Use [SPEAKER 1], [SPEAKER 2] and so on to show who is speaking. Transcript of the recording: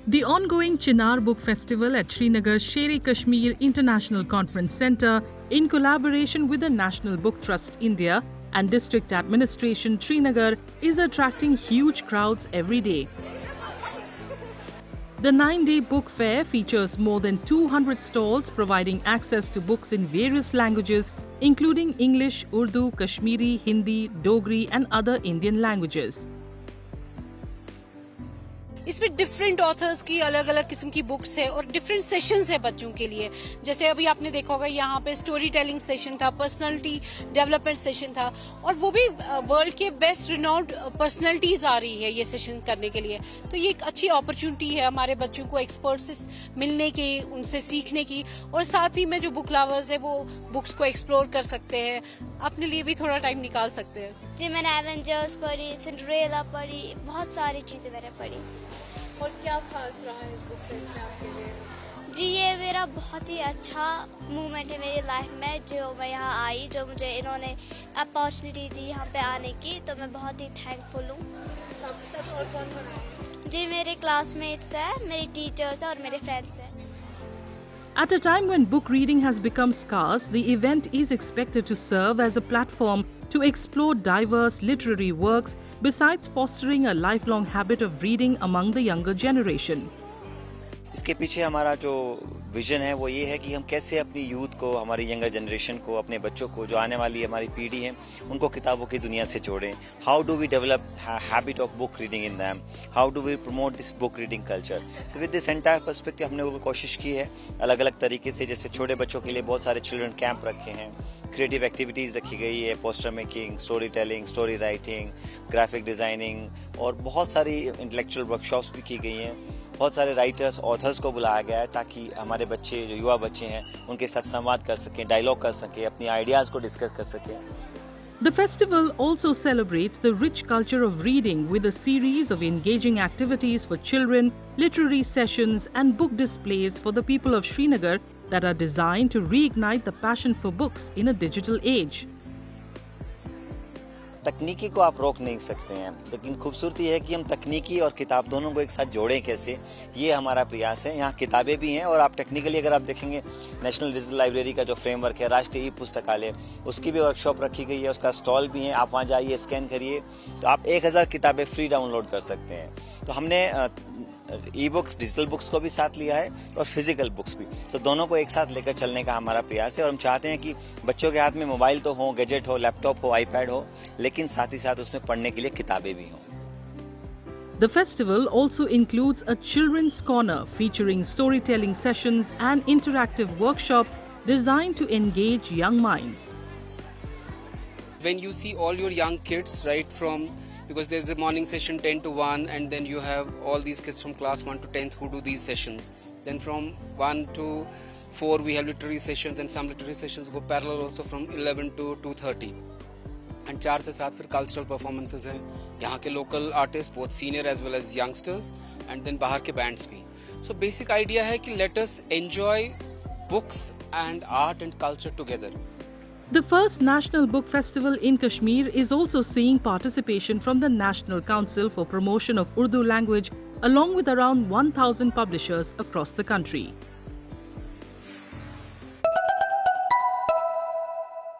[SPEAKER 1] The ongoing Chinar Book Festival at Srinagar Sher-e-Kashmir International Conference Centre, in collaboration with the National Book Trust India and District Administration Srinagar, is attracting huge crowds every day. The 9-day book fair features more than 200 stalls providing access to books in various languages, including English, Urdu, Kashmiri, Hindi, Dogri and other Indian languages.
[SPEAKER 2] इसमें different authors की अलग अलग किस्म की books है और different sessions है बच्चों के लिए। जैसे अभी आपने देखा होगा यहाँ पे स्टोरी टेलिंग सेशन था, पर्सनालिटी डेवलपमेंट सेशन था और वो भी वर्ल्ड के बेस्ट रिनाउंड पर्सनालिटीज आ रही है ये सेशन करने के लिए। तो ये एक अच्छी अपॉर्चुनिटी है हमारे बच्चों को एक्सपर्ट्स से मिलने की, उनसे सीखने की, और साथ ही में जो बुक लवर्स है वो बुक्स को एक्सप्लोर कर सकते हैं, अपने लिए भी थोड़ा टाइम निकाल सकते हैं।
[SPEAKER 3] जी मैंने एवेंजर्स पढ़ी, सिंड्रेला पढ़ी, बहुत सारी चीजें मैंने पढ़ी।
[SPEAKER 2] और क्या खास रहा है इस बुक फेस्ट में आपके लिए?
[SPEAKER 3] जी ये मेरा बहुत ही अच्छा मूवमेंट है मेरी लाइफ में, जो मैं यहाँ आई, जो मुझे इन्होंने अपॉर्चुनिटी दी यहाँ पे आने की, तो मैं बहुत ही थैंकफुल हूँ।
[SPEAKER 2] आपके साथ और कौन है?
[SPEAKER 3] जी मेरे क्लासमेट्स हैं, मेरी टीचर्स हैं और मेरे फ्रेंड्स हैं।
[SPEAKER 1] At a time when book reading has become scarce, the event is expected to serve as a platform to explore diverse literary works, besides fostering a lifelong habit of reading among the younger generation.
[SPEAKER 4] इसके पीछे हमारा जो vision है वो ये है कि हम कैसे अपनी यूथ को, हमारी यंगर जनरेशन को, अपने बच्चों को, जो आने वाली हमारी पीढ़ी है, उनको किताबों की दुनिया से जोड़ें। How do we develop habit of book reading in them, how do we promote this book reading culture. So with this entire perspective हमने वो कोशिश की है अलग अलग तरीके से। जैसे छोटे बच्चों के लिए बहुत सारे चिल्ड्रन कैंप रखे हैं, क्रिएटिव एक्टिविटीज़ रखी गई है, poster making, story telling, story writing, graphic designing और बहुत सारी इंटेलेक्चुअल वर्कशॉप्स भी की गई हैं। बहुत सारे राइटर्स, ऑथर्स को बुलाया गया है ताकि हमारे बच्चे, जो युवा बच्चे हैं, उनके साथ संवाद कर सकें, डायलॉग कर सकें, अपनी आइडियाज़ को डिस्कस कर सकें।
[SPEAKER 1] The festival also celebrates the rich culture of reading with a series of engaging activities for children, literary sessions and book displays for the people of Srinagar that are designed to reignite the passion for books in a digital age.
[SPEAKER 4] तकनीकी को आप रोक नहीं सकते हैं, लेकिन खूबसूरती है कि हम तकनीकी और किताब दोनों को एक साथ जोड़ें कैसे, ये हमारा प्रयास है। यहाँ किताबें भी हैं और आप टेक्निकली अगर आप देखेंगे, नेशनल डिजिटल लाइब्रेरी का जो फ्रेमवर्क है, राष्ट्रीय ई पुस्तकालय, उसकी भी वर्कशॉप रखी गई है, उसका स्टॉल भी है। आप वहाँ जाइए, स्कैन करिए तो आप 1000 किताबें फ्री डाउनलोड कर सकते हैं। तो हमने ई बुक्स, डिजिटल बुक्स को भी साथ लिया है और फिजिकल बुक्स भी, तो दोनों को एक साथ लेकर चलने का हमारा प्रयास है। और हम चाहते हैं कि बच्चों के हाथ में मोबाइल तो हो, गैजेट हो, लैपटॉप हो, आईपैड हो, लेकिन साथ ही साथ उसमें पढ़ने के लिए किताबें भी हों।
[SPEAKER 1] The festival also includes a children's corner featuring storytelling sessions and interactive workshops designed to engage young minds.
[SPEAKER 5] When you see all your young kids, right, from, because there's a morning session 10 to 1 and then you have all these kids from class 1 to 10th who do these sessions. Then from 1 to 4 we have literary sessions and some literary sessions go parallel also from 11 to 2:30. And 4 से 7 फिर cultural performances हैं, यहाँ के local artists, both senior as well as youngsters, and then बाहर के bands भी. So basic idea है कि let us enjoy books and art and culture together.
[SPEAKER 1] The first National Book Festival in Kashmir is also seeing participation from the National Council for Promotion of Urdu Language, along with around 1,000 publishers across the country.